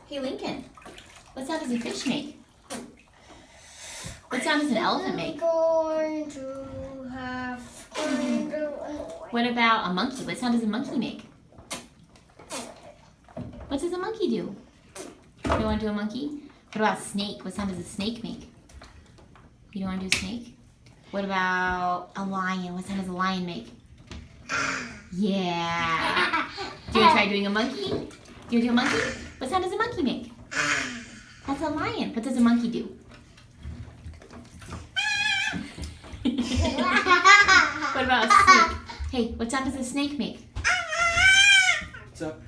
Hey, Lincoln. What sound does a fish make? What sound does an elephant make? Going to have What about a monkey? What sound does a monkey make? What does a monkey do? You don't want to do a monkey? What about a snake? What sound does a snake make? You don't want to do a snake? What about a lion? What sound does a lion make? Yeah. Do you want to try doing a monkey? Do you want to do a monkey? What sound does a monkey make? That's a lion. What does a monkey do? What about a snake? Hey, what sound does a snake make? What's up?